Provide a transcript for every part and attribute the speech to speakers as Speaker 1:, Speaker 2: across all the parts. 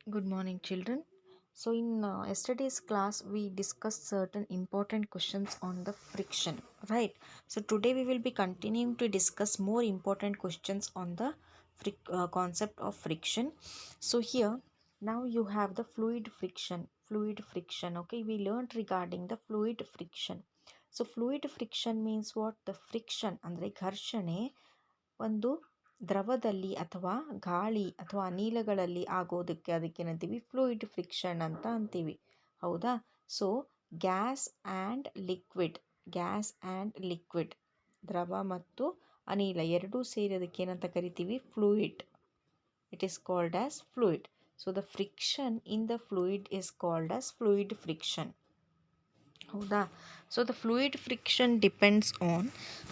Speaker 1: Good morning, children. So, in yesterday's class, we discussed certain important questions on the friction, right? So, today we will be continuing to discuss more important questions on the concept of friction. So, here now you have the fluid friction. Fluid friction, okay? We learned regarding the fluid friction. So, fluid friction means what? The friction, ಅಂದರೆ ಘರ್ಷಣೆ ಒಂದು ದ್ರವದಲ್ಲಿ ಅಥವಾ ಗಾಳಿ ಅಥವಾ ಅನಿಲಗಳಲ್ಲಿ ಆಗೋದಕ್ಕೆ ಅದಕ್ಕೇನಂತೀವಿ fluid friction ಅಂತ ಅಂತೀವಿ. ಹೌದಾ? ಸೊ ಗ್ಯಾಸ್ ಆ್ಯಂಡ್ ಲಿಕ್ವಿಡ್ ದ್ರವ ಮತ್ತು ಅನಿಲ ಎರಡೂ ಸೇರಿ ಅದಕ್ಕೆ ಏನಂತ ಕರಿತೀವಿ? Fluid. It is called as fluid. So the friction in the fluid is called as fluid friction. ಹೌದಾ? So the fluid friction depends on.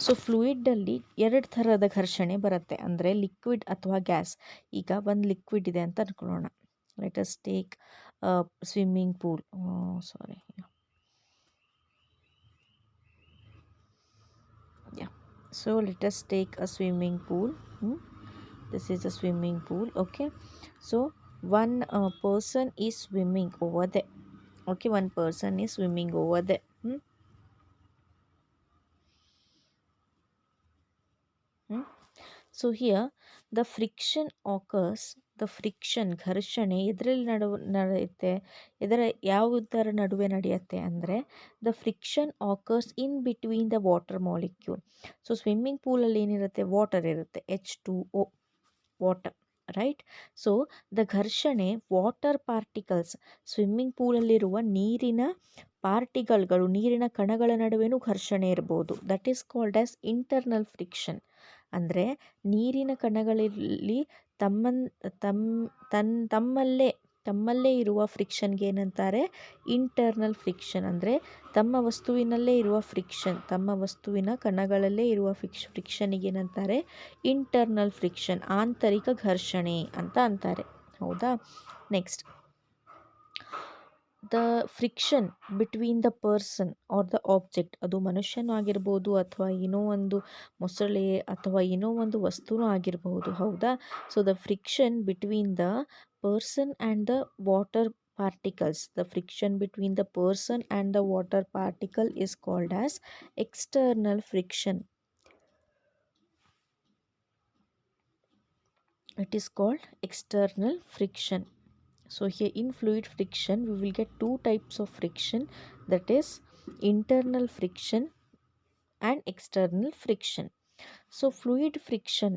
Speaker 1: So ಫ್ಲೂಯಿಡಲ್ಲಿ ಎರಡು ಥರದ ಘರ್ಷಣೆ ಬರುತ್ತೆ, ಅಂದರೆ ಲಿಕ್ವಿಡ್ ಅಥವಾ ಗ್ಯಾಸ್. ಈಗ ಒಂದು ಲಿಕ್ವಿಡ್ ಇದೆ ಅಂತ ಅನ್ಕೊಳ್ಳೋಣ. Let us take swimming pool. Sorry, so let us take a swimming pool. This is a swimming pool. Okay, so one person is swimming over there. Okay, one person is swimming over there. So here the friction occurs. The friction ಘರ್ಷಣೆ ಎದರಲ್ಲಿ ನಡೆಯುತ್ತೆ, ಯಾವುದರ ನಡುವೆ ನಡೆಯುತ್ತೆ ಅಂದರೆ the friction occurs in between the water molecule. So swimming ಪೂಲಲ್ಲಿ ಏನಿರುತ್ತೆ? Water ಇರುತ್ತೆ, H2O, water, right? So the ಘರ್ಷಣೆ ವಾಟರ್ ಪಾರ್ಟಿಕಲ್ಸ್, ಸ್ವಿಮ್ಮಿಂಗ್ ಪೂಲಲ್ಲಿರುವ ನೀರಿನ ಪಾರ್ಟಿಕಲ್ಗಳು, ನೀರಿನ ಕಣಗಳ ನಡುವೆನೂ ಘರ್ಷಣೆ ಇರ್ಬೋದು. That is called as internal friction. ಅಂದರೆ ನೀರಿನ ಕಣಗಳಲ್ಲಿ ತಮ್ಮಲ್ಲೇ ಇರುವ ಫ್ರಿಕ್ಷನ್ಗೆ ಏನಂತಾರೆ? Internal friction. ಅಂದರೆ ತಮ್ಮ ವಸ್ತುವಿನಲ್ಲೇ ಇರುವ ಫ್ರಿಕ್ಷನ್, ತಮ್ಮ ವಸ್ತುವಿನ ಕಣಗಳಲ್ಲೇ ಇರುವ ಫ್ರಿಕ್ಷನಿಗೆ ಏನಂತಾರೆ? ಇಂಟರ್ನಲ್ ಫ್ರಿಕ್ಷನ್, ಆಂತರಿಕ ಘರ್ಷಣೆ ಅಂತ ಅಂತಾರೆ. ಹೌದಾ? Next, the friction between the person are the object. ಅದು ಮನುಷ್ಯನೂ ಆಗಿರ್ಬೋದು ಅಥವಾ ಏನೋ ಒಂದು ಮೊಸಳೆ ಅಥವಾ ಏನೋ ಒಂದು ವಸ್ತುನೂ ಆಗಿರಬಹುದು. ಹೌದಾ? So the friction between the person and the water particles, the friction between the person and the water particle is called as external friction. It is called external friction. So here in fluid friction we will get two types of friction, that is internal friction and external friction. So fluid friction,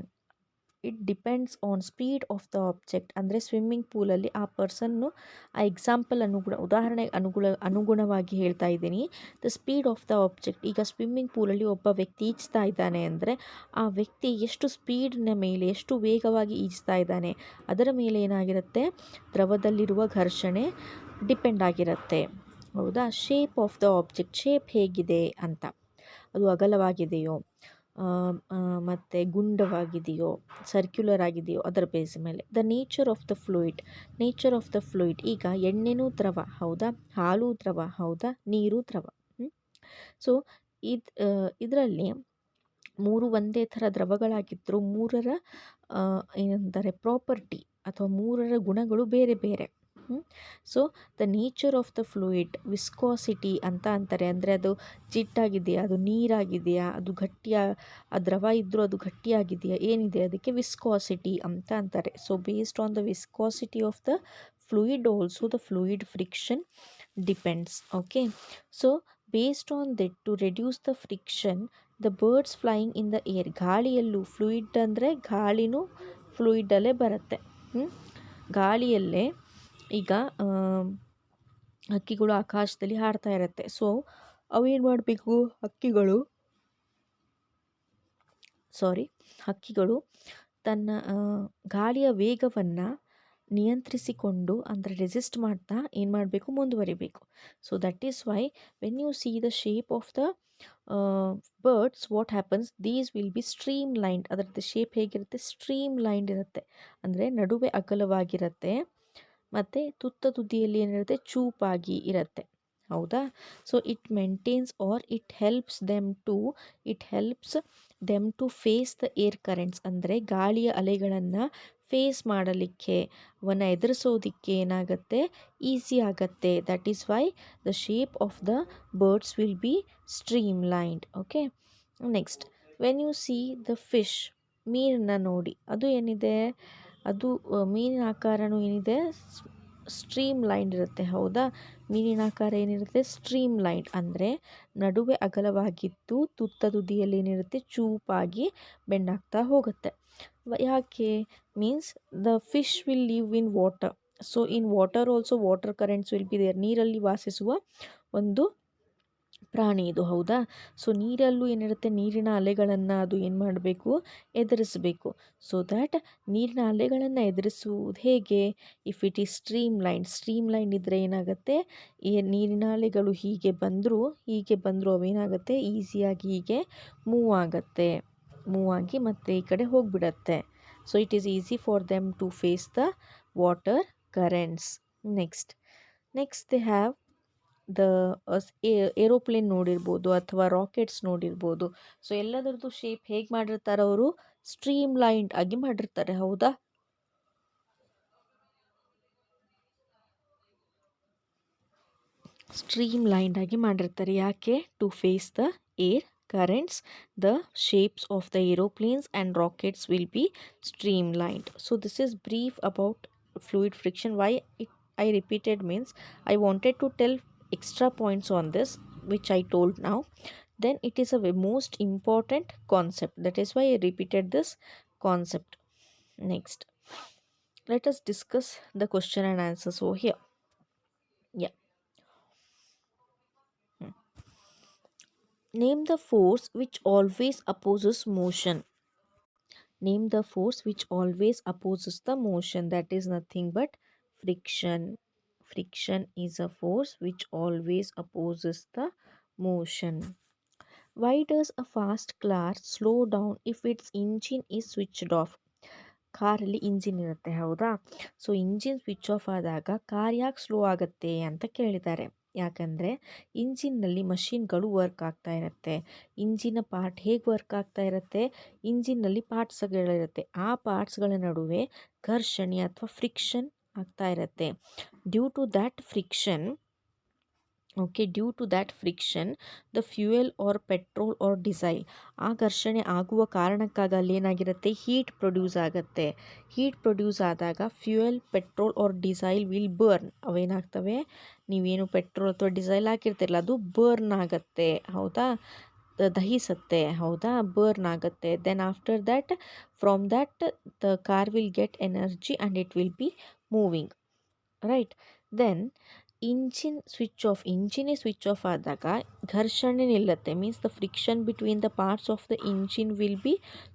Speaker 1: it depends on speed of the object. ಅಂದರೆ swimming ಪೂಲಲ್ಲಿ ಆ ಪರ್ಸನ್ನು, ಆ example ಉದಾಹರಣೆಗೆ ಅನುಗುಣವಾಗಿ ಹೇಳ್ತಾ ಇದ್ದೀನಿ. The speed of the object. ಈಗ swimming ಪೂಲಲ್ಲಿ ಒಬ್ಬ ವ್ಯಕ್ತಿ ಈಜ್ತಾ ಇದ್ದಾನೆ ಅಂದರೆ ಆ ವ್ಯಕ್ತಿ ಎಷ್ಟು ಸ್ಪೀಡ್ನ ಮೇಲೆ, ಎಷ್ಟು ವೇಗವಾಗಿ ಈಜ್ತಾ ಇದ್ದಾನೆ ಅದರ ಮೇಲೆ ಏನಾಗಿರುತ್ತೆ? ದ್ರವದಲ್ಲಿರುವ ಘರ್ಷಣೆ ಡಿಪೆಂಡ್ ಆಗಿರುತ್ತೆ. ಹೌದಾ? Shape of the object, shape ಹೇಗಿದೆ ಅಂತ, ಅದು ಅಗಲವಾಗಿದೆಯೋ ಮತ್ತು ಗುಂಡವಾಗಿದೆಯೋ, ಸರ್ಕ್ಯುಲರ್ ಆಗಿದೆಯೋ ಅದರ ಬೇಸ್ ಮೇಲೆ. The nature of the fluid. Nature of the fluid, ಈಗ ಎಣ್ಣೆನೂ ದ್ರವ, ಹೌದಾ? ಹಾಲು ದ್ರವ, ಹೌದಾ? ನೀರು ದ್ರವ. ಸೊ ಇದರಲ್ಲಿ ಮೂರು ಒಂದೇ ಥರ ದ್ರವಗಳಾಗಿದ್ದರೂ ಮೂರರ ಏನಂತಾರೆ ಪ್ರಾಪರ್ಟಿ ಅಥವಾ ಮೂರರ ಗುಣಗಳು ಬೇರೆ ಬೇರೆ. So the nature of the fluid, viscosity ಅಂತ ಅಂತಾರೆ. ಅಂದರೆ ಅದು ಜಿಡ್ಡಾಗಿದೆಯಾ, ಅದು ನೀರಾಗಿದೆಯಾ, ಅದು ಆ ದ್ರವ ಇದ್ದರೂ ಅದು ಗಟ್ಟಿಯಾಗಿದೆಯಾ, ಏನಿದೆ ಅದಕ್ಕೆ ವಿಸ್ಕಾಸಿಟಿ ಅಂತ ಅಂತಾರೆ. So based on the viscosity of the fluid also the fluid friction depends. Okay, so based on that to reduce the friction the birds flying in the air. ಗಾಳಿಯಲ್ಲೂ ಫ್ಲೂಯಿಡ್ ಅಂದರೆ ಗಾಳಿನೂ ಫ್ಲೂಯಿಡಲ್ಲೇ ಬರುತ್ತೆ. ಗಾಳಿಯಲ್ಲೇ ಈಗ ಹಕ್ಕಿಗಳು ಆಕಾಶದಲ್ಲಿ ಹಾಡ್ತಾ ಇರುತ್ತೆ. ಸೊ ಅವೇನು ಮಾಡಬೇಕು? ಹಕ್ಕಿಗಳು ತನ್ನ ಗಾಳಿಯ ವೇಗವನ್ನು ನಿಯಂತ್ರಿಸಿಕೊಂಡು, ಅಂದರೆ ರೆಸಿಸ್ಟ್ ಮಾಡ್ತಾ ಏನು ಮಾಡಬೇಕು? ಮುಂದುವರಿಬೇಕು. So that is why when you see the shape of the birds, what happens? These will be streamlined. ಅದರದ್ದು ಶೇಪ್ ಹೇಗಿರುತ್ತೆ? ಸ್ಟ್ರೀಮ್ ಲೈನ್ಡ್ ಇರುತ್ತೆ. ಅಂದರೆ ನಡುವೆ ಅಗಲವಾಗಿರುತ್ತೆ ಮತ್ತು ತುದಿಯಲ್ಲಿ ಏನಿರುತ್ತೆ? ಚೂಪಾಗಿ ಇರುತ್ತೆ. ಹೌದಾ? So it maintains or it helps them to face the air currents. ಅಂದರೆ ಗಾಳಿಯ ಅಲೆಗಳನ್ನು ಫೇಸ್ ಮಾಡಲಿಕ್ಕೆ, ಅವನ್ನು ಎದುರಿಸೋದಕ್ಕೆ ಏನಾಗುತ್ತೆ, ಈಸಿ ಆಗುತ್ತೆ. That is why the shape of the birds will be stream lined. Okay, next when you see the fish, ಮೀನನ್ನು ನೋಡಿ, ಅದು ಏನಿದೆ, ಅದು ಮೀನಿನ ಆಕಾರನೂ ಏನಿದೆ, ಸ್ಟ್ರೀಮ್ ಲೈನ್ ಇರುತ್ತೆ. ಹೌದಾ, ಮೀನಿನ ಆಕಾರ ಏನಿರುತ್ತೆ, ಸ್ಟ್ರೀಮ್ ಲೈನ್ ಅಂದರೆ ನಡುವೆ ಅಗಲವಾಗಿದ್ದು ತುತ್ತ ತುದಿಯಲ್ಲಿ ಏನಿರುತ್ತೆ, ಚೂಪಾಗಿ ಬೆಂಡಾಗ್ತಾ ಹೋಗುತ್ತೆ. ಯಾಕೆ, means the fish will live in water. So in water also water currents will be there. ನೀರಲ್ಲಿ ವಾಸಿಸುವ ಒಂದು ಪ್ರಾಣಿ ಇದು. ಹೌದಾ, ಸೊ ನೀರಲ್ಲೂ ಏನಿರುತ್ತೆ, ನೀರಿನ ಅಲೆಗಳನ್ನು ಅದು ಏನು ಮಾಡಬೇಕು, ಎದುರಿಸಬೇಕು. ಸೊ ದ್ಯಾಟ್ ನೀರಿನ ಅಲೆಗಳನ್ನು ಎದುರಿಸುವುದು ಹೇಗೆ, if it is stream line ಇದ್ದರೆ ಏನಾಗುತ್ತೆ, ಈ ನೀರಿನ ಅಲೆಗಳು ಹೀಗೆ ಬಂದರೂ ಅವೇನಾಗುತ್ತೆ, ಈಸಿಯಾಗಿ ಹೀಗೆ ಮೂವ್ ಆಗಿ ಮತ್ತೆ ಈ ಕಡೆ ಹೋಗಿಬಿಡತ್ತೆ. So it is easy for them to face the water currents. Next they have the aeroplane ನೋಡಿರ್ಬೋದು ಅಥವಾ ರಾಕೆಟ್ಸ್ ನೋಡಿರ್ಬೋದು. ಸೊ ಎಲ್ಲದರದ್ದು ಶೇಪ್ ಹೇಗೆ ಮಾಡಿರ್ತಾರೆ, ಅವರು ಸ್ಟ್ರೀಮ್ ಲೈನ್ಡ್ ಆಗಿ ಮಾಡಿರ್ತಾರೆ. ಹೌದಾ, ಸ್ಟ್ರೀಮ್ ಲೈನ್ಡ್ ಆಗಿ ಮಾಡಿರ್ತಾರೆ. ಯಾಕೆ, to face the air currents, the shapes of the aeroplanes and rockets will be streamlined. So this is brief about fluid friction. Why I repeated means I wanted to tell extra points on this which I told now. Then it is a most important concept. That is why I repeated this concept. Next, let us discuss the question and answers over here. Yeah. Name the force which always opposes motion. Name the force which always opposes the motion. That is nothing but friction. Friction is a force which always opposes the motion. Why does a fast car slow down if its engine is switched off? ಕಾರಲ್ಲಿ engine ಇರುತ್ತೆ. ಹೌದಾ, so engine switch off ಆದಾಗ car ಯಾಕೆ slow ಆಗುತ್ತೆ ಅಂತ ಕೇಳಿದ್ದಾರೆ. ಯಾಕಂದರೆ ಇಂಜಿನ್ನಲ್ಲಿ ಮಷಿನ್ಗಳು work ಆಗ್ತಾ ಇರುತ್ತೆ. ಇಂಜಿನ ಪಾರ್ಟ್ ಹೇಗೆ ವರ್ಕ್ ಆಗ್ತಾ ಇರುತ್ತೆ, ಇಂಜಿನ್ನಲ್ಲಿ ಪಾರ್ಟ್ಸ್ಗಳಿರುತ್ತೆ. ಆ ಪಾರ್ಟ್ಸ್ಗಳ ನಡುವೆ ಘರ್ಷಣೆ ಅಥವಾ ಫ್ರಿಕ್ಷನ್ ಆಗ್ತಾ ಇರುತ್ತೆ. Due to that friction, the fuel or petrol or diesel, ಆ ಘರ್ಷಣೆ ಆಗುವ ಕಾರಣಕ್ಕಾಗಿ ಅಲ್ಲಿ ಏನಾಗಿರುತ್ತೆ, ಹೀಟ್ ಪ್ರೊಡ್ಯೂಸ್ ಆಗುತ್ತೆ. ಹೀಟ್ ಪ್ರೊಡ್ಯೂಸ್ ಆದಾಗ fuel, petrol or diesel will burn. ಅವೇನಾಗ್ತವೆ, ನೀವೇನು ಪೆಟ್ರೋಲ್ ಅಥವಾ ಡಿಸೈಲ್ ಹಾಕಿರ್ತಿರಲ್ಲ, ಅದು ಬರ್ನ್ ಆಗುತ್ತೆ. ಹೌದಾ, ದಹಿಸುತ್ತೆ. ಹೌದಾ, ಬರ್ನ್ ಆಗುತ್ತೆ. Then after that, from that the car will get energy and it will be moving, right. Then engine switch off ಆದಾಗ ಘರ್ಷಣೆ ನಿಲ್ಲುತ್ತೆ. Means the friction between the parts of the engine will be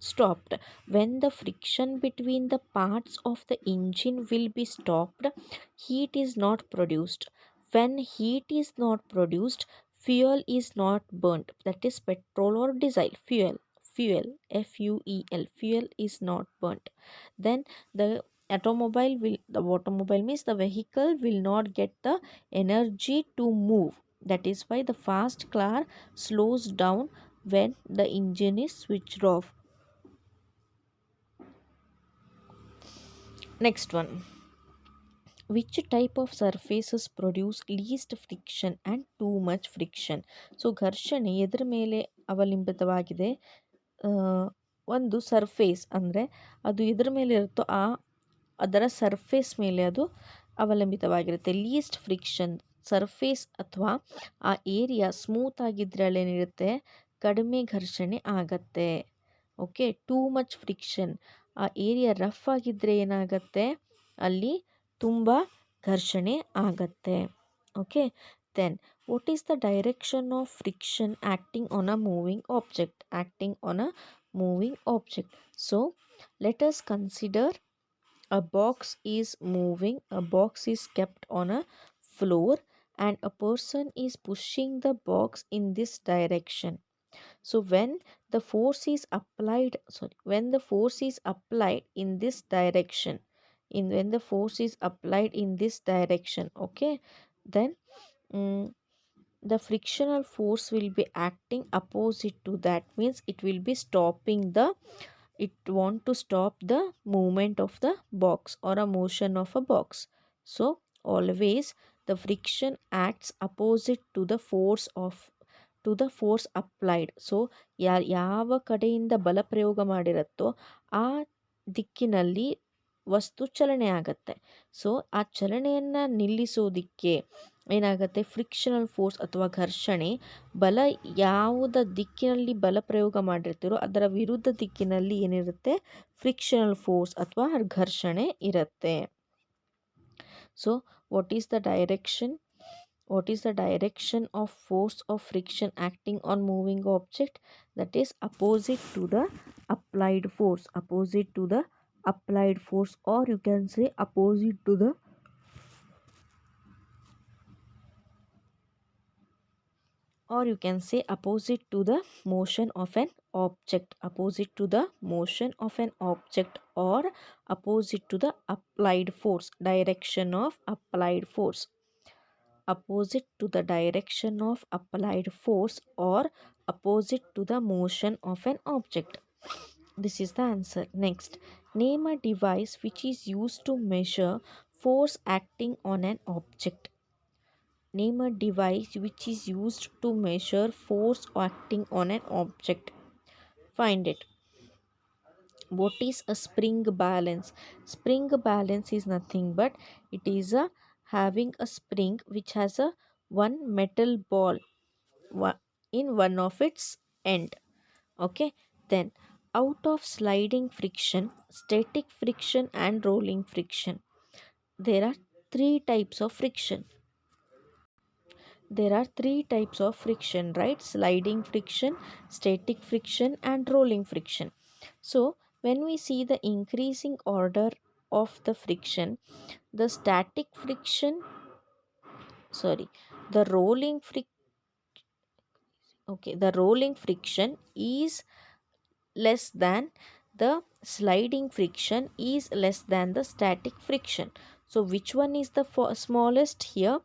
Speaker 1: stopped. When the friction between the parts of the engine will be stopped, heat is not produced. When heat is not produced, fuel is not burnt. That is petrol or diesel. Fuel, fuel, fuel is not burnt. Then the automobile means the vehicle will not get the energy to move. That is why the fast car slows down when the engine is switched off. Next one, which type of surfaces produce least friction and too much friction? So ಘರ್ಷಣೆ ಎದರ ಮೇಲೆ ಅವಲಂಬಿತವಾಗಿದೆ, ಒಂದು surface ಅಂದರೆ ಅದು ಎದರ ಮೇಲೆ ಇರುತ್ತೋ ಅದರ surface ಮೇಲೆ ಅದು ಅವಲಂಬಿತವಾಗಿರುತ್ತೆ. ಲೀಸ್ಟ್ ಫ್ರಿಕ್ಷನ್, ಸರ್ಫೇಸ್ ಅಥವಾ ಆ ಏರಿಯಾ ಸ್ಮೂತ್ ಆಗಿದ್ದರೆ ಅಲ್ಲೇನಿರುತ್ತೆ, ಕಡಿಮೆ ಘರ್ಷಣೆ ಆಗತ್ತೆ. ಓಕೆ, ಟೂ ಮಚ್ ಫ್ರಿಕ್ಷನ್, ಆ ಏರಿಯಾ ರಫ್ ಆಗಿದ್ದರೆ ಏನಾಗತ್ತೆ, ಅಲ್ಲಿ ತುಂಬ ಘರ್ಷಣೆ ಆಗತ್ತೆ. Okay, then what is the direction of friction acting on a moving object? So let us consider a box is moving, a box is kept on a floor and a person is pushing the box in this direction. So when the force is applied in this direction, okay, then the frictional force will be acting opposite to that, means it will be stopping the it want to stop the movement of the box or a motion of a box. So always the friction acts opposite to the force applied. So ಯಾವ ಕಡೆಯಿಂದ ಬಲ ಪ್ರಯೋಗ ಮಾಡಿರುತ್ತೋ ಆ ದಿಕ್ಕಿನಲ್ಲಿ ವಸ್ತು ಚಲನೆ ಆಗತ್ತೆ. So ಆ ಚಲನೆಯನ್ನು ನಿಲ್ಲಿಸೋದಿಕ್ಕೆ ಏನಾಗುತ್ತೆ, ಫ್ರಿಕ್ಷನಲ್ ಫೋರ್ಸ್ ಅಥವಾ ಘರ್ಷಣೆ ಬಲ ಯಾವುದ ದಿಕ್ಕಿನಲ್ಲಿ ಬಲ ಪ್ರಯೋಗ ಮಾಡಿರ್ತೀರೋ ಅದರ ವಿರುದ್ಧ ದಿಕ್ಕಿನಲ್ಲಿ ಏನಿರುತ್ತೆ, ಫ್ರಿಕ್ಷನಲ್ ಫೋರ್ಸ್ ಅಥವಾ ಘರ್ಷಣೆ ಇರುತ್ತೆ. So what is the direction of force of friction acting on moving object? That is opposite to the applied force, or you can say opposite to the motion of an object, or opposite to the applied force, direction of applied force, opposite to the direction of applied force, or opposite to the motion of an object. This is the answer. Next, name a device which is used to measure force acting on an object. Name a device which is used to measure force acting on an object. Find it. What is a spring balance? Spring balance is nothing but it is having a spring which has a one metal ball in one of its end. Okay, then out of sliding friction, static friction and rolling friction, there are three types of friction. Right? Sliding friction, static friction and rolling friction. So when we see the increasing order of the friction, the static friction, the rolling friction is less than the sliding friction is less than the static friction. So which one is the smallest here?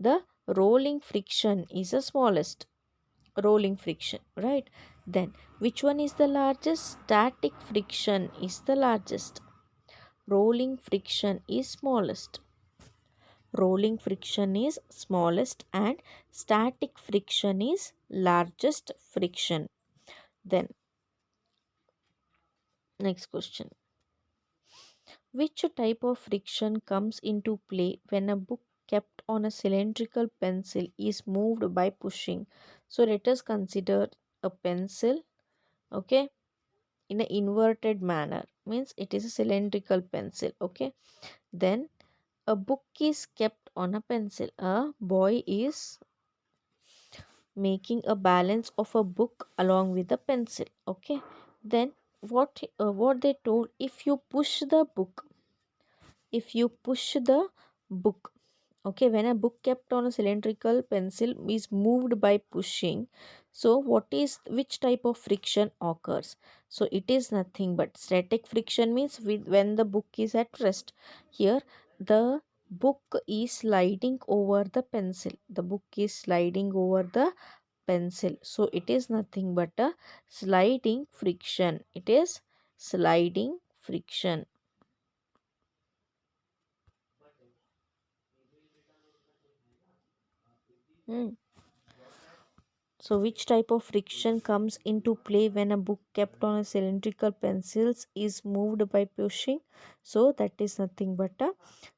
Speaker 1: The rolling friction is the smallest rolling friction, right? Then which one is the largest? Static friction is the largest. Rolling friction is smallest. Rolling friction is smallest and static friction is largest friction. Then next question. Which type of friction comes into play when a book kept on a cylindrical pencil is moved by pushing? So let us consider a pencil, okay, in an inverted manner, means it is a cylindrical pencil, okay. Then a book is kept on a pencil. A boy is making a balance of a book along with the pencil, okay. Then what they told, if you push the book, okay, when a book kept on a cylindrical pencil is moved by pushing, so which type of friction occurs? So it is nothing but static friction, means when the book is at rest. Here the book is sliding over the pencil, so it is nothing but a sliding friction. Hmm. So which type of friction comes into play when a book kept on a cylindrical pencils is moved by pushing? So that is nothing but a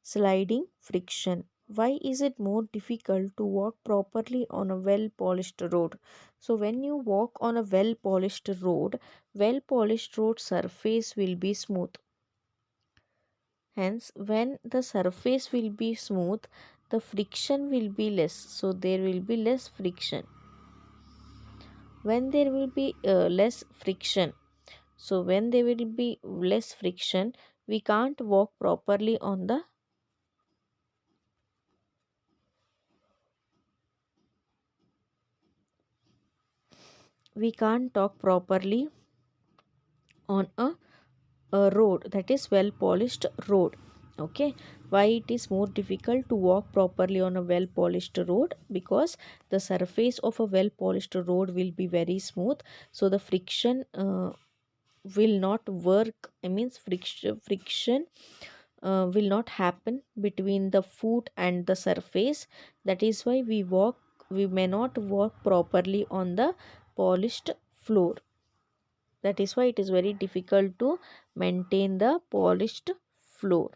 Speaker 1: sliding friction. Why is it more difficult to walk properly on a well polished road? So when you walk on a well polished road surface will be smooth. Hence, when the surface will be smooth, the friction will be less. So there will be less friction. When there will be less friction, we can't walk properly on the talk properly on a road, that is well polished road. Okay, why it is more difficult to walk properly on a well polished road? Because the surface of a well polished road will be very smooth, so the friction will not work. I means friction will not happen between the foot and the surface. That is why we may not walk properly on the polished floor. That is why it is very difficult to maintain the polished floor.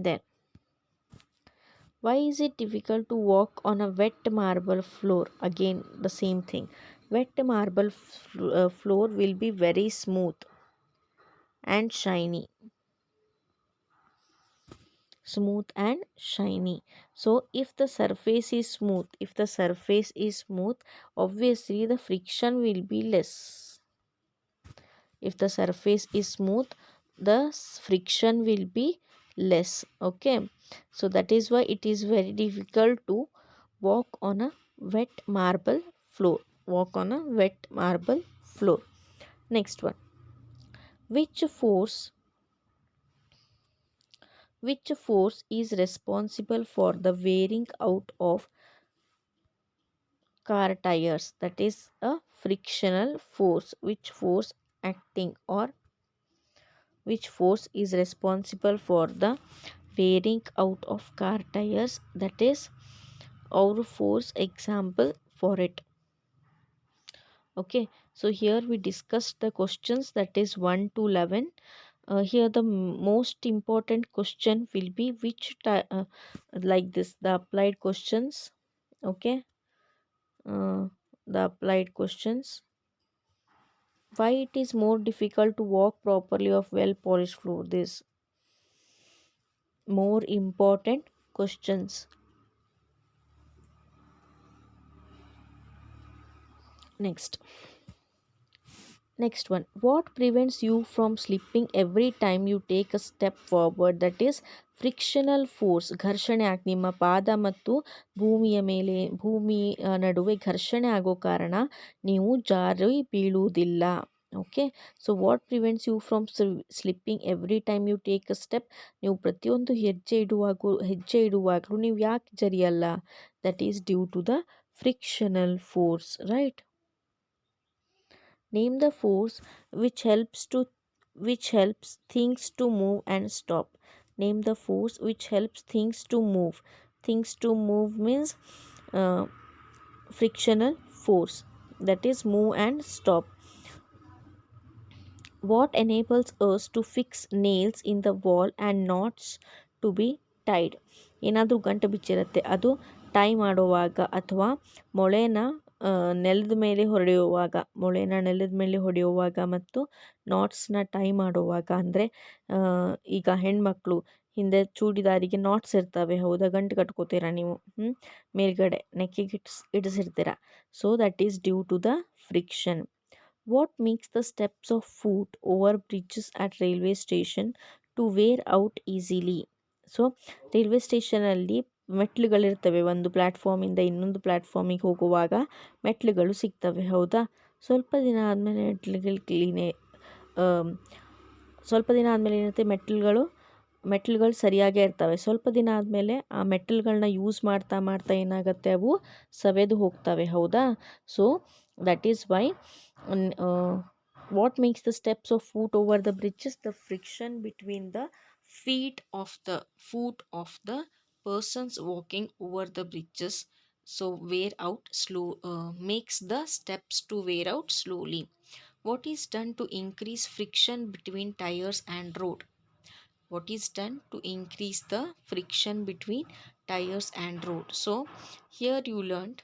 Speaker 1: Then, why is it difficult to walk on a wet marble floor? Again, the same thing. Wet marble floor will be very smooth and shiny. Smooth and shiny. So if the surface is smooth, obviously the friction will be less. If the surface is smooth, the friction will be less. Okay, so that is why it is very difficult to walk on a wet marble floor. Next one. Which force which force is responsible for the wearing out of car tires? That is a frictional force. Which force is responsible for the wearing out of car tires? That is our force example for it. Okay, so here we discussed the questions, that is 1 to 11. Here the most important question will be like this, the applied questions. Okay, the applied questions. Why it is more difficult to walk properly of well polished floor? This more important questions. Next. Next one. What prevents you from slipping every time you take a step forward? That is frictional force. ಘರ್ಷಣೆ ಆಗಿ ನಿಮ್ಮ ಪಾದ ಮತ್ತು ಭೂಮಿ ನಡುವೆ ಘರ್ಷಣೆ ಆಗೋ ಕಾರಣ ನೀವು ಜಾರಿ ಬೀಳುವುದಿಲ್ಲ. Okay, so what prevents you from slipping every time you take a step? ನೀವು ಪ್ರತಿಯೊಂದು ಹೆಜ್ಜೆ ಇಡುವಾಗಲೂ ನೀವು ಯಾಕೆ ಜರಿಯಲ್ಲ? That is due to the frictional force, right? Name the force which helps things to move and stop. Name the force which helps things to move. Things to move means uh, frictional force. That is move and stop. What enables us to fix nails in the wall and knots to be tied? ಏನಾದರೂ ಗಂಟು ಬಿಚ್ಚಿರುತ್ತೆ, ಅದು tie ಮಾಡುವಾಗ ಅಥವಾ ಮೊಳೆನ ನೆಲದ ಮೇಲೆ ಹೊಡೆಯುವಾಗ ಮತ್ತು ನಾಟ್ಸ್ನ tie ಮಾಡುವಾಗ. ಅಂದರೆ ಈಗ ಹೆಣ್ಮಕ್ಳು ಹಿಂದೆ ಚೂಡಿದಾರಿಗೆ ನಾಟ್ಸ್ ಇರ್ತವೆ, ಹೌದಾ? ಗಂಟು ಕಟ್ಕೋತೀರ ನೀವು, ಮೇಲ್ಗಡೆ ನೆಕ್ಕಿಗೆ ಇಡಿಸಿರ್ತೀರ. So that is due to the friction. What makes the steps of foot over bridges at railway station to wear out easily? So railway ಸ್ಟೇಷನಲ್ಲಿ ಮೆಟ್ಲುಗಳಿರ್ತವೆ, ಒಂದು ಪ್ಲ್ಯಾಟ್ಫಾರ್ಮಿಂದ ಇನ್ನೊಂದು ಪ್ಲ್ಯಾಟ್ಫಾರ್ಮಿಗೆ ಹೋಗುವಾಗ ಮೆಟ್ಲುಗಳು ಸಿಗ್ತವೆ, ಹೌದಾ? ಸ್ವಲ್ಪ ದಿನ ಆದಮೇಲೆ ಏನಿರುತ್ತೆ, ಮೆಟ್ಲುಗಳು ಸರಿಯಾಗೇ ಇರ್ತವೆ. ಸ್ವಲ್ಪ ದಿನ ಆದಮೇಲೆ ಆ ಮೆಟ್ಲುಗಳನ್ನ ಯೂಸ್ ಮಾಡ್ತಾ ಮಾಡ್ತಾ ಏನಾಗುತ್ತೆ, ಅವು ಸವೆದು ಹೋಗ್ತವೆ, ಹೌದಾ? So that is why what makes the steps of foot over the bridges? The friction between the foot of the persons walking over the bridges, so wear out slow makes the steps to wear out slowly. What is done to increase friction between tires and road? What is done to increase the friction between tires and road? So here you learned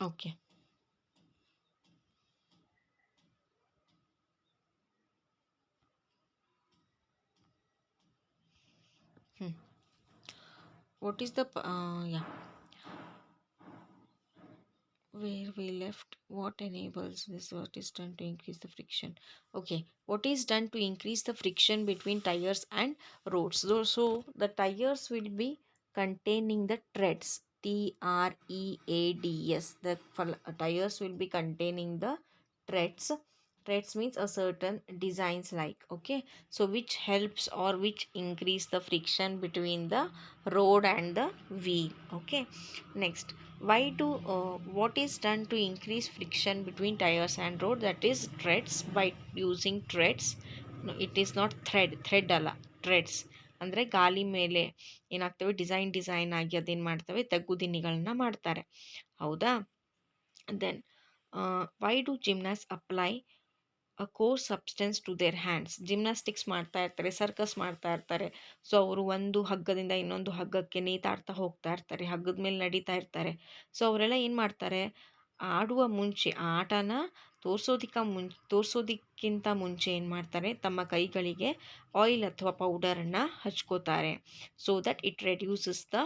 Speaker 1: okay. What is the yeah where we left, what enables this, what is done to increase the friction. Okay, what is done to increase the friction between tires and roads? So the tires will be containing the treads, treads. The tires will be containing the treads. Treads means a certain designs, like, okay, so which helps or which increase the friction between the road and the wheel. Okay, next, why do what is done to increase friction between tires and road? That is treads. By using treads, no, it is not thread ಅಲ್ಲ, treads ಅಂದರೆ ಗಾಲಿ ಮೇಲೆ ಏನಾಗ್ತವೆ, design ಆಗಿ ಅದೇನು ಮಾಡ್ತವೆ, ತಗ್ಗುದಿನಿಗಳನ್ನ ಮಾಡ್ತಾರೆ, ಹೌದಾ. Then why do gymnasts apply a coarse substance to their hands? Gymnastics ಮಾಡ್ತಾ ಇರ್ತಾರೆ, ಸರ್ಕಸ್ ಮಾಡ್ತಾ ಇರ್ತಾರೆ. ಸೊ ಅವರು ಒಂದು ಹಗ್ಗದಿಂದ ಇನ್ನೊಂದು ಹಗ್ಗಕ್ಕೆ ನೇತಾಡ್ತಾ ಹೋಗ್ತಾ ಇರ್ತಾರೆ, ಹಗ್ಗದ ಮೇಲೆ ನಡೀತಾ ಇರ್ತಾರೆ. ಸೊ ಅವರೆಲ್ಲ ಏನು ಮಾಡ್ತಾರೆ, ಆಡುವ ಮುಂಚೆ, ಆ ಆಟನ ತೋರಿಸೋದಕ್ಕಿಂತ ಮುಂಚೆ ಏನು ಮಾಡ್ತಾರೆ, ತಮ್ಮ ಕೈಗಳಿಗೆ ಆಯಿಲ್ ಅಥವಾ ಪೌಡರನ್ನು ಹಚ್ಕೋತಾರೆ. So that it reduces the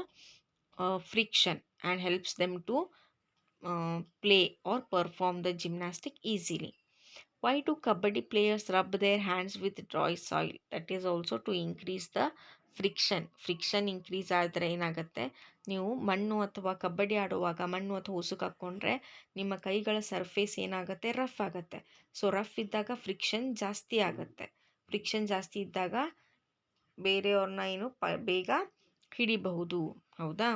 Speaker 1: friction and helps them to play or perform the gymnastic easily. Why do kabaddi players rub their hands with dry soil? That is also to increase the friction increase ಆದರೆ ಏನಾಗುತ್ತೆ, ನೀವು ಮಣ್ಣು ಅಥವಾ ಕಬಡ್ಡಿ ಆಡುವಾಗ ಮಣ್ಣು ಅಥವಾ ಉಸುಕು ಹಾಕ್ಕೊಂಡ್ರೆ ನಿಮ್ಮ ಕೈಗಳ ಸರ್ಫೇಸ್ ಏನಾಗುತ್ತೆ, ರಫ್ ಆಗುತ್ತೆ. ಸೊ ರಫ್ ಇದ್ದಾಗ ಫ್ರಿಕ್ಷನ್ ಜಾಸ್ತಿ ಆಗುತ್ತೆ. ಫ್ರಿಕ್ಷನ್ ಜಾಸ್ತಿ ಇದ್ದಾಗ ಬೇರೆಯವ್ರನ್ನ ಏನು ಬೇಗ ಹಿಡಿಬಹುದು, ಹೌದಾ.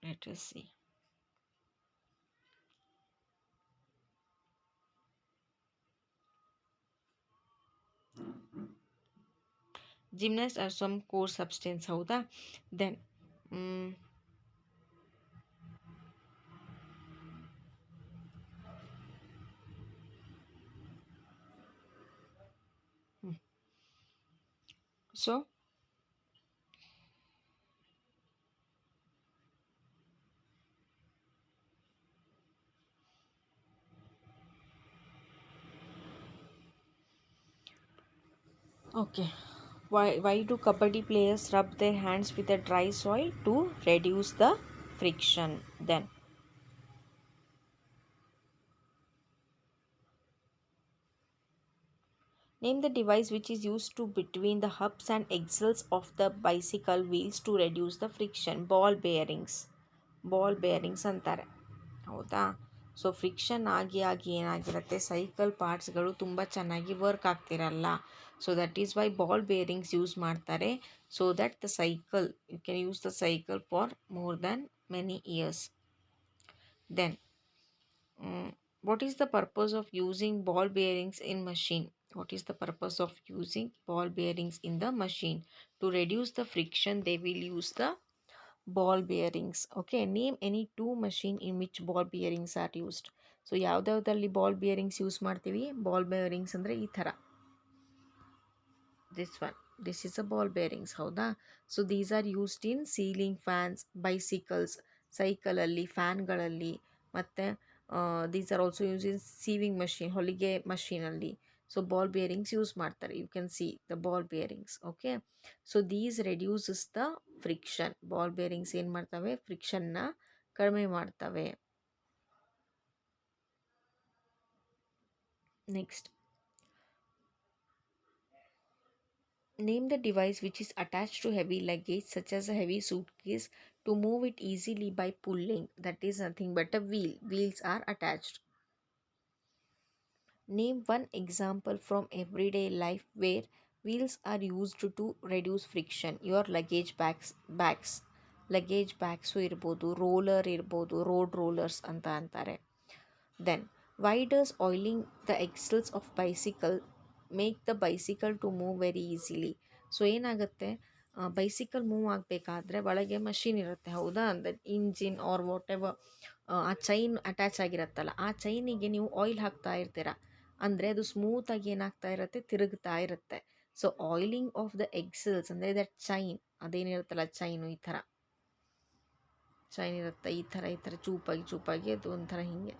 Speaker 1: Let us see. Gymnasts are some core substance, ಹೌದಾ. Then so okay, why do kabaddi players rub their hands with a dry soil? To reduce the friction. Then name the device which is used to between the hubs and axles of the bicycle wheels to reduce the friction. Ball bearings ಅಂತಾರೆ, ಹೌದಾ. So friction ಆಗಿ ಏನಾಗಿರುತ್ತೆ, cycle ಪಾರ್ಟ್ಸ್ಗಳು ತುಂಬ ಚೆನ್ನಾಗಿ work ಆಗ್ತಿರಲ್ಲ. So that is why ball bearings use ಮಾಡ್ತಾರೆ. So that the cycle, you can use the cycle for more than many years. Then what is the purpose of using ball bearings in machine? What is the purpose of using ball bearings in the machine? To reduce the friction, they will use the ball bearings. Okay, name any two machine in which ball bearings are used. ಸೊ ಯಾವುದ್ಯಾವುದಲ್ಲಿ ball bearings use ಮಾಡ್ತೀವಿ, ball bearings ಅಂದರೆ ಈ ಥರ, this is a ball bearings, ಹೌದಾ. So these are used in ceiling fans, bicycles, ಸೈಕಲಲ್ಲಿ, ಫ್ಯಾನ್ಗಳಲ್ಲಿ, ಮತ್ತು these are also use in sewing machine, ಹೊಲಿಗೆ ಮಷೀನಲ್ಲಿ. ಸೊ ಬಾಲ್ ಬೇರಿಂಗ್ಸ್ ಯೂಸ್ ಮಾಡ್ತಾರೆ. You can see the ball bearings. Okay, so these reduces the friction. Ball bearings ಏನು ಮಾಡ್ತವೆ, ಫ್ರಿಕ್ಷನ್ನ ಕಡಿಮೆ ಮಾಡ್ತವೆ. Next, name the device which is attached to heavy luggage such as a heavy suitcase to move it easily by pulling. That is nothing but a wheel. Wheels are attached. Name one example from everyday life where wheels are used to reduce friction. Your luggage bags luggage bags ಇರ್ಬೋದು, roller ಇರ್ಬೋದು, road rollers ಅಂತ ಅಂತಾರೆ. Then why does oiling the axles of bicycle make the bicycle to move very easily? So ಏನಾಗುತ್ತೆ, bicycle move ಆಗಬೇಕಾದ್ರೆ ಒಳಗೆ machine ಇರುತ್ತೆ, ಹೌದಾ. ಅಂದರೆ ಇಂಜಿನ್ ಆರ್ ವಾಟ್ ಎವರ್, ಆ ಚೈನ್ ಅಟ್ಯಾಚ್ ಆಗಿರುತ್ತಲ್ಲ, ಆ ಚೈನಿಗೆ ನೀವು ಆಯಿಲ್ ಹಾಕ್ತಾ ಇರ್ತೀರ, ಅಂದರೆ ಅದು ಸ್ಮೂತಾಗಿ ಏನಾಗ್ತಾ ಇರುತ್ತೆ, ತಿರುಗ್ತಾ ಇರುತ್ತೆ. ಸೊ ಆಯಿಲಿಂಗ್ ಆಫ್ ದ ಎಕ್ಸಲ್ಸ್ ಅಂದರೆ ದಟ್ ಚೈನ್, ಅದೇನಿರುತ್ತಲ್ಲ ಚೈನು, ಈ ಥರ ಚೈನ್ ಇರುತ್ತೆ, ಈ ಥರ ಚೂಪಾಗಿ ಅದು ಒಂಥರ ಹೀಗೆ.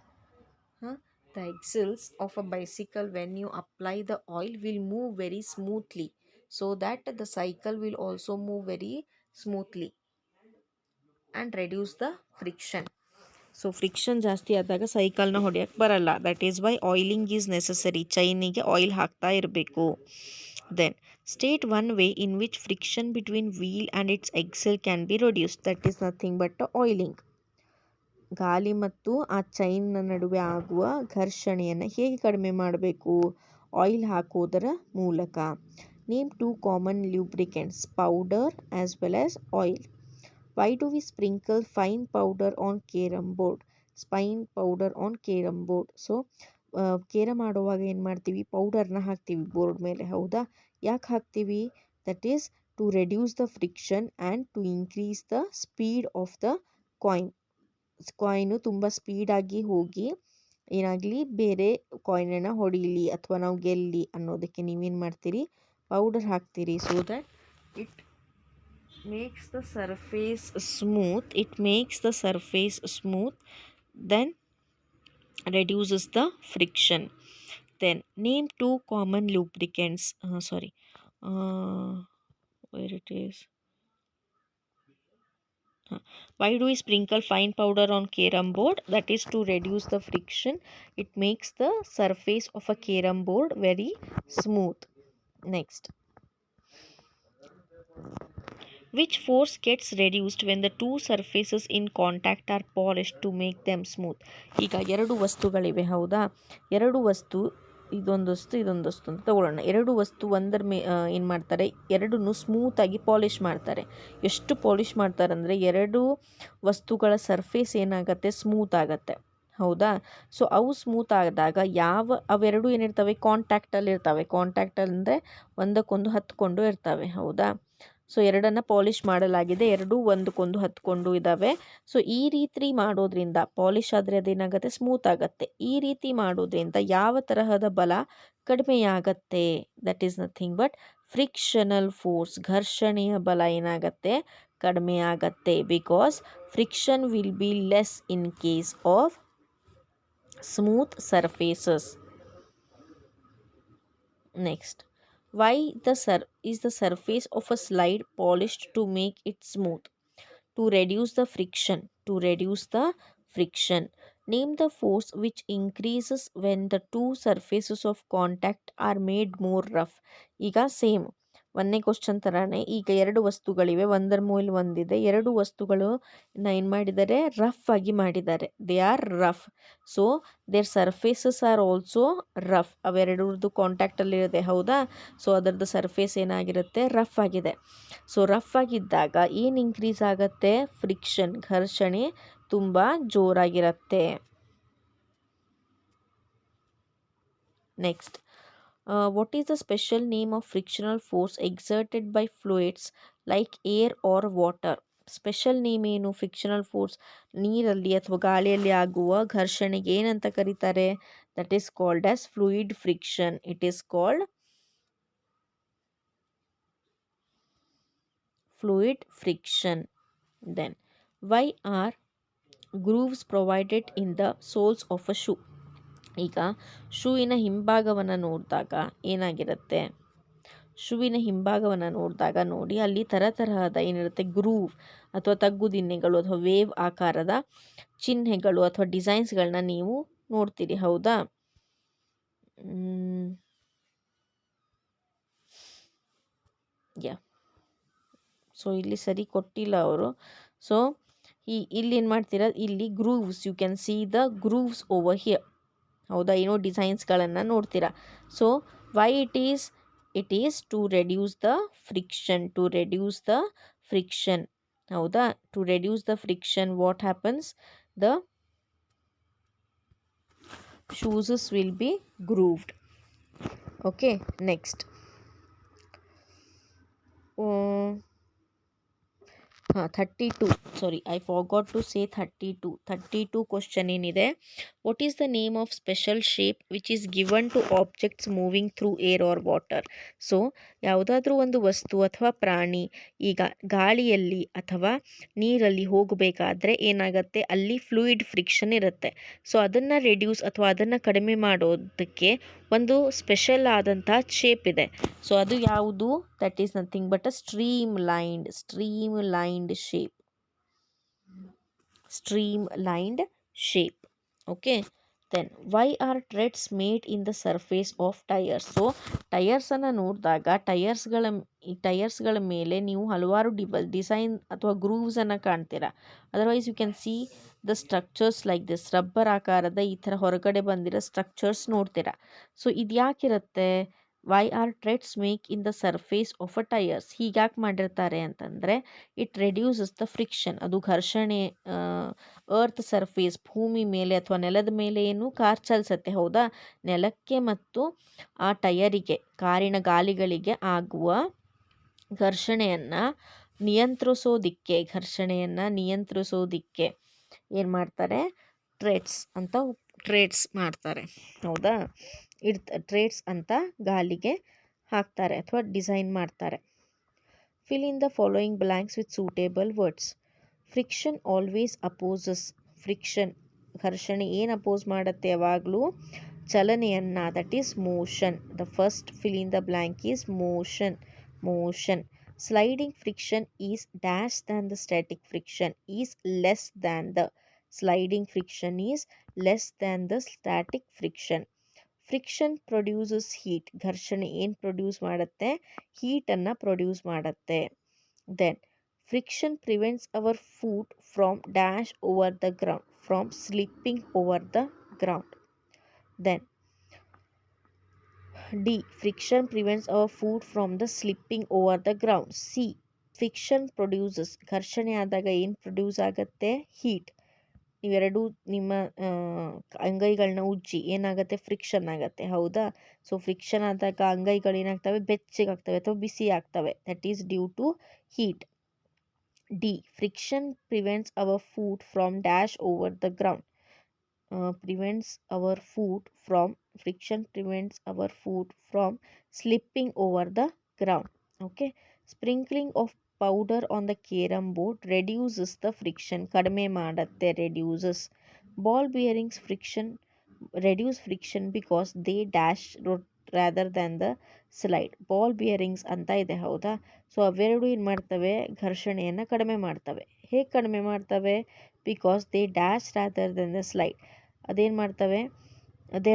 Speaker 1: The axles of a bicycle, when you apply the oil, will move very smoothly, so that the cycle will also move very smoothly and reduce the friction. So friction ಜಾಸ್ತಿ ಆದಾಗ ಸೈಕಲ್ನ ಹೊಡೆಯೋಕ್ಕೆ ಬರಲ್ಲ. That is why oiling is necessary. ಚೈನಿಗೆ oil ಹಾಕ್ತಾ ಇರಬೇಕು. Then state one way in which friction between wheel and its axle can be reduce. That is nothing but oiling. ಗಾಲಿ ಮತ್ತು ಆ ಚೈನ್ನ ನಡುವೆ ಆಗುವ ಘರ್ಷಣೆಯನ್ನು ಹೇಗೆ ಕಡಿಮೆ ಮಾಡಬೇಕು? ಆಯಿಲ್ ಹಾಕೋದರ ಮೂಲಕ. Name 2 common lubricants, powder as well as oil. Why do we sprinkle fine powder on carom board? Fine powder on carom board. So carrom ಆಡುವಾಗ ಏನು ಮಾಡ್ತೀವಿ? ಪೌಡರ್ನ ಹಾಕ್ತೀವಿ ಬೋರ್ಡ್ ಮೇಲೆ, ಹೌದಾ? ಯಾಕೆ ಹಾಕ್ತೀವಿ? That is to reduce the friction and to increase the speed of the coin ತುಂಬ ಸ್ಪೀಡಾಗಿ ಹೋಗಿ ಏನಾಗಲಿ, ಬೇರೆ ಕಾಯಿನನ್ನು ಹೊಡೀಲಿ ಅಥವಾ ನಾವು ಗೆಲ್ಲಿ ಅನ್ನೋದಕ್ಕೆ ನೀವೇನು ಮಾಡ್ತೀರಿ? ಪೌಡರ್ ಹಾಕ್ತೀರಿ. So that it makes the surface smooth, then reduces the friction. Then name 2 common lubricants. Where it is? Why do we sprinkle fine powder on carom board? That is to reduce the friction. It makes the surface of a carom board very smooth. Next, which force gets reduced when the two surfaces in contact are polished to make them smooth? ಈಗ ಎರಡು ವಸ್ತುಗಳಿವೆ, ಹೌದಾ? ಎರಡು ವಸ್ತು, ಇದೊಂದಷ್ಟು ಅಂತ ತಗೊಳ್ಳೋಣ. ಎರಡು ವಸ್ತು ಒಂದರ ಏನು ಮಾಡ್ತಾರೆ? ಎರಡನ್ನೂ ಸ್ಮೂತಾಗಿ ಪಾಲಿಷ್ ಮಾಡ್ತಾರೆ. ಎಷ್ಟು ಪಾಲಿಷ್ ಮಾಡ್ತಾರೆ ಅಂದರೆ ಎರಡು ವಸ್ತುಗಳ ಸರ್ಫೇಸ್ ಏನಾಗುತ್ತೆ? ಸ್ಮೂತ್ ಆಗುತ್ತೆ, ಹೌದಾ? ಸೊ ಅವು ಸ್ಮೂತ್ ಆದಾಗ ಅವೆರಡು ಏನಿರ್ತವೆ? ಕಾಂಟ್ಯಾಕ್ಟಲ್ಲಿ ಇರ್ತವೆ. ಕಾಂಟ್ಯಾಕ್ಟಲ್ಲಿ ಅಂದರೆ ಒಂದಕ್ಕೊಂದು ಹತ್ಕೊಂಡು ಇರ್ತವೆ, ಹೌದಾ? ಸೊ ಎರಡನ್ನು ಪಾಲಿಷ್ ಮಾಡಲಾಗಿದೆ, ಎರಡು ಒಂದಕ್ಕೊಂದು ಹತ್ಕೊಂಡು ಇದ್ದಾವೆ. ಸೊ ಈ ರೀತಿ ಮಾಡೋದ್ರಿಂದ ಪಾಲಿಷ್ ಆದರೆ ಅದೇನಾಗುತ್ತೆ? ಸ್ಮೂತ್ ಆಗುತ್ತೆ. ಈ ರೀತಿ ಮಾಡೋದ್ರಿಂದ ಯಾವ ತರಹದ ಬಲ ಕಡಿಮೆಯಾಗತ್ತೆ? That is nothing but frictional force. ಘರ್ಷಣೆಯ ಬಲ ಏನಾಗತ್ತೆ? ಕಡಿಮೆ ಆಗತ್ತೆ. Because friction will be less in case of smooth surfaces. Next, why is the surface of a slide polished to make it smooth? To reduce the friction. Name the force which increases when the two surfaces of contact are made more rough. ಈಗ same ಒಂದನೇ question ಥರನೇ ಈಗ ಎರಡು ವಸ್ತುಗಳಿವೆ, ಒಂದರ ಮೇಲೆ ಒಂದಿದೆ. ಎರಡು ವಸ್ತುಗಳು ಏನು ಮಾಡಿದ್ದಾರೆ? ರಫ್ ಆಗಿ ಮಾಡಿದ್ದಾರೆ. They are rough. So their surfaces are also rough. ಅವೆರಡರದ್ದು ಕಾಂಟ್ಯಾಕ್ಟಲ್ಲಿರುತ್ತೆ, ಹೌದಾ? ಸೊ ಅದರದ್ದು ಸರ್ಫೇಸ್ ಏನಾಗಿರುತ್ತೆ? ರಫ್ ಆಗಿದೆ. ಸೊ ರಫ್ ಆಗಿದ್ದಾಗ ಏನು ಇನ್ಕ್ರೀಸ್ ಆಗುತ್ತೆ? ಫ್ರಿಕ್ಷನ್, ಘರ್ಷಣೆ ತುಂಬ ಜೋರಾಗಿರುತ್ತೆ. Next, what is the special name of frictional force exerted by fluids like air or water? Special name ಏನು? ಫ್ರಿಕ್ಷನಲ್ ಫೋರ್ಸ್ ನೀರಲ್ಲಿ ಅಥವಾ ಗಾಳಿಯಲ್ಲಿ ಆಗುವ ಘರ್ಷಣೆಗೆ ಏನಂತ ಕರೀತಾರೆ? That is called as fluid friction. It is called fluid friction. Then, why are grooves provided in the soles of a shoe? ಈಗ ಶೂವಿನ ಹಿಂಭಾಗವನ್ನು ನೋಡಿದಾಗ ಏನಾಗಿರುತ್ತೆ? ಶೂವಿನ ಹಿಂಭಾಗವನ್ನು ನೋಡಿದಾಗ ನೋಡಿ, ಅಲ್ಲಿ ತರಹದ ಏನಿರುತ್ತೆ? ಗ್ರೂವ್ ಅಥವಾ ತಗ್ಗುದಿನ್ನೆಗಳು ಅಥವಾ ವೇವ್ ಆಕಾರದ ಚಿಹ್ನೆಗಳು ಅಥವಾ ಡಿಸೈನ್ಸ್ಗಳನ್ನ ನೀವು ನೋಡ್ತೀರಿ, ಹೌದಾ? ಸೊ ಇಲ್ಲಿ ಸರಿ ಕೊಟ್ಟಿಲ್ಲ ಅವರು. ಸೊ ಇಲ್ಲಿ ಏನು ಮಾಡ್ತೀರಾ? ಇಲ್ಲಿ grooves, you can see the grooves over here, ಹೌದಾ? ಏನೋ ಡಿಸೈನ್ಸ್ಗಳನ್ನು ನೋಡ್ತೀರಾ. So why it is to reduce the friction, ಹೌದಾ? To reduce the friction, what happens? The shoes will be grooved. Okay, next. 32, sorry, I forgot to say 32 question ಏನಿದೆ? What is the name of special shape which is given to objects moving through air or water? So ಯಾವುದಾದ್ರೂ ಒಂದು ವಸ್ತು ಅಥವಾ ಪ್ರಾಣಿ ಈಗ ಗಾಳಿಯಲ್ಲಿ ಅಥವಾ ನೀರಲ್ಲಿ ಹೋಗಬೇಕಾದ್ರೆ ಏನಾಗುತ್ತೆ? ಅಲ್ಲಿ ಫ್ಲೂಯಿಡ್ ಫ್ರಿಕ್ಷನ್ ಇರುತ್ತೆ. ಸೊ ಅದನ್ನು ರೆಡ್ಯೂಸ್ ಅಥವಾ ಅದನ್ನು ಕಡಿಮೆ ಮಾಡೋದಕ್ಕೆ ಒಂದು ಸ್ಪೆಷಲ್ ಆದಂತಹ ಶೇಪ್ ಇದೆ. ಸೊ ಅದು ಯಾವುದು? That is nothing but a stream lined shape. Stream lined shape. Okay, then why are treads made in the surface of tires? So ಟಯರ್ಸನ್ನು ನೋಡಿದಾಗ ಟಯರ್ಸ್ಗಳ ಮೇಲೆ ನೀವು ಹಲವಾರು ಡಿಸೈನ್ ಅಥವಾ ಗ್ರೂವ್ಸನ್ನು ಕಾಣ್ತೀರಾ. Otherwise you can see the structures like this, rubber ಆಕಾರದ ಈ ಥರ ಹೊರಗಡೆ ಬಂದಿರೋ ಸ್ಟ್ರಕ್ಚರ್ಸ್ ನೋಡ್ತೀರಾ. ಸೊ ಇದು ಯಾಕಿರುತ್ತೆ? Why are treads make in the surface of a tires, ಹೀಗ್ಯಾಕೆ ಮಾಡಿರ್ತಾರೆ ಅಂತಂದರೆ ಇಟ್ ರೆಡ್ಯೂಸಸ್ ದ ಫ್ರಿಕ್ಷನ್, ಅದು ಘರ್ಷಣೆ, ಅರ್ತ್ ಸರ್ಫೇಸ್ ಭೂಮಿ ಮೇಲೆ ಅಥವಾ ನೆಲದ ಮೇಲೆ ಏನು ಕಾರ್ ಚಲಿಸುತ್ತೆ ಹೌದಾ, ನೆಲಕ್ಕೆ ಮತ್ತು ಆ ಟಯರಿಗೆ ಕಾರಿನ ಗಾಲಿಗಳಿಗೆ ಆಗುವ ಘರ್ಷಣೆಯನ್ನು ನಿಯಂತ್ರಿಸೋದಿಕ್ಕೆ ಏನು ಮಾಡ್ತಾರೆ, ಟ್ರೇಡ್ಸ್ ಮಾಡ್ತಾರೆ ಹೌದಾ, ಟ್ರೇಡ್ಸ್ ಅಂತ ಗಾಲಿಗೆ ಹಾಕ್ತಾರೆ ಅಥವಾ ಡಿಸೈನ್ ಮಾಡ್ತಾರೆ. Fill in the following blanks with suitable words. Friction always opposes, friction ಘರ್ಷಣೆ ಏನು ಅಪೋಸ್ ಮಾಡುತ್ತೆ ಯಾವಾಗಲೂ? ಚಲನೆಯನ್ನು, that is motion. The first fill in the blank is motion. Sliding friction is dash than the static friction is less than the sliding friction is less than the static friction. Friction produces heat, ಘರ್ಷಣೆ ಏನು produce ಮಾಡುತ್ತೆ? ಹೀಟನ್ನು produce ಮಾಡುತ್ತೆ. Then friction prevents our foot from dash over the ground, from slipping over the ground. Then D, friction prevents our foot from the slipping over the ground. C, friction produces, ಘರ್ಷಣೆ ಆದಾಗ ಏನು produce ಆಗುತ್ತೆ? Heat. ಇವೆರಡೂ ನಿಮ್ಮ ಅಂಗೈಗಳನ್ನ ಉಜ್ಜಿ ಏನಾಗುತ್ತೆ? Friction ಆಗುತ್ತೆ ಹೌದಾ. ಸೊ ಫ್ರಿಕ್ಷನ್ ಆದಾಗ ಅಂಗೈಗಳು ಏನಾಗ್ತವೆ? ಬೆಚ್ಚಗಾಗ್ತವೆ ಅಥವಾ ಬಿಸಿ ಆಗ್ತವೆ, that is due to heat. ಡಿ, friction prevents our foot from dash over the ground. friction prevents our foot from slipping over the ground. Okay, sprinkling of powder on the carom board reduces the friction, ಕಡಿಮೆ ಮಾಡುತ್ತೆ, reduces. Ball bearings reduce friction because they dash rather than the slide. Ball bearings ಅಂತ ಇದೆ ಹೌದಾ. So ಅವೆರಡು ಏನು ಮಾಡ್ತವೆ? ಘರ್ಷಣೆಯನ್ನು ಕಡಿಮೆ ಮಾಡ್ತವೆ. ಹೇಗೆ ಕಡಿಮೆ ಮಾಡ್ತವೆ? Because they dash rather then the slide. ಅದೇನು ಮಾಡ್ತವೆ? ಅದೇ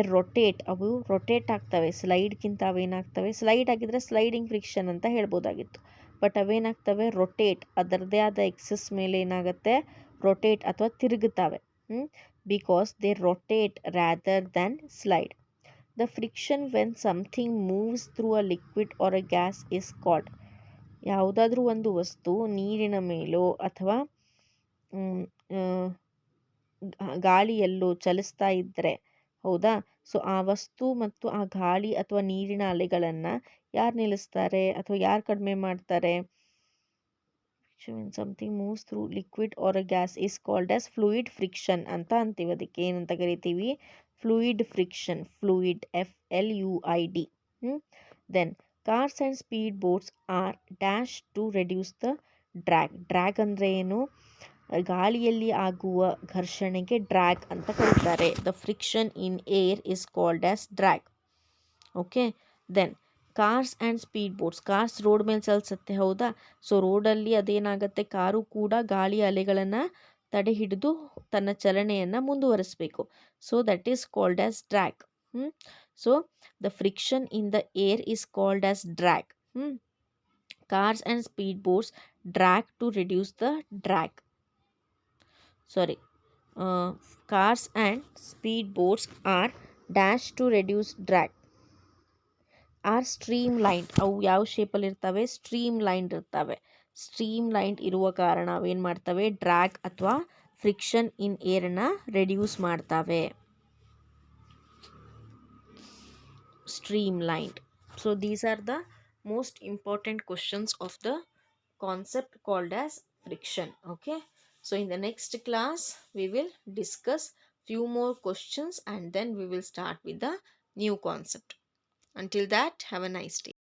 Speaker 1: ಅವು ರೊಟೇಟ್ ಆಗ್ತವೆ. ಸ್ಲೈಡ್ಗಿಂತ ಅವೇನಾಗ್ತವೆ? ಸ್ಲೈಡ್ ಆಗಿದ್ರೆ ಸ್ಲೈಡಿಂಗ್ ಫ್ರಿಕ್ಷನ್ ಅಂತ ಹೇಳ್ಬೋದಾಗಿತ್ತು, ಬಟ್ ಅವೇನಾಗ್ತವೆ? ರೊಟೇಟ್, ಅದರದೇ ಆದ ಎಕ್ಸಸ್ ಮೇಲೆ ಏನಾಗುತ್ತೆ? ರೊಟೇಟ್ ಅಥವಾ ತಿರುಗುತ್ತವೆ. Because they rotate rather than slide. The friction when something moves through a liquid or a gas is called. ಯಾವುದಾದ್ರೂ ಒಂದು ವಸ್ತು ನೀರಿನ ಮೇಲೋ ಅಥವಾ ಗಾಳಿಯಲ್ಲೋ ಚಲಿಸ್ತಾ ಇದ್ದರೆ ಹೌದಾ, ಸೊ ಆ ವಸ್ತು ಮತ್ತು ಆ ಗಾಳಿ ಅಥವಾ ನೀರಿನ ಅಲೆಗಳನ್ನು ಯಾರು ನಿಲ್ಲಿಸ್ತಾರೆ ಅಥವಾ ಯಾರು ಕಡಿಮೆ ಮಾಡ್ತಾರೆ? Something moves through liquid or a gas is called as fluid friction ಅಂತ ಅಂತೀವಿ. ಅದಕ್ಕೆ ಏನಂತ ಕರಿತೀವಿ? Fluid friction. Fluid, FLUID. Then cars and speed boats are dash to reduce the drag ಅಂದರೆ ಏನು? ಗಾಳಿಯಲ್ಲಿ ಆಗುವ ಘರ್ಷಣೆಗೆ ಡ್ರ್ಯಾಗ್ ಅಂತ ಕರೀತಾರೆ. The friction in air is called as drag. Okay, then cars and speed boats. Cars road ಮೇಲೆ ಚಲಿಸುತ್ತೆ ಹೌದಾ. ಸೊ ರೋಡಲ್ಲಿ ಅದೇನಾಗುತ್ತೆ? ಕಾರು ಕೂಡ ಗಾಳಿ ಅಲೆಗಳನ್ನು ತಡೆ ಹಿಡಿದು ತನ್ನ ಚಲನೆಯನ್ನು ಮುಂದುವರಿಸಬೇಕು. So that is called as drag. So the friction in the air is called as drag. Cars and speedboats drag to reduce the drag. Cars and speedboats are dash to reduce drag. Are streamlined. ಅವು ಯಾವ ಶೇಪಲ್ಲಿ ಇರ್ತವೆ? ಸ್ಟ್ರೀಮ್ಲೈನ್ಡ್ ಇರ್ತವೆ. ಸ್ಟ್ರೀಮ್ಲೈನ್ಡ್ ಇರುವ ಕಾರಣ ಅವೇನು ಮಾಡ್ತವೆ? Drag ಅಥವಾ ಫ್ರಿಕ್ಷನ್ ಇನ್ ಏರನ್ನು ರೆಡ್ಯೂಸ್ ಮಾಡ್ತವೆ. Streamlined. So these are the most important questions of the concept called as friction. Okay, so in the next class we will discuss few more questions and then we will start with the new concept. Until that, have a nice day.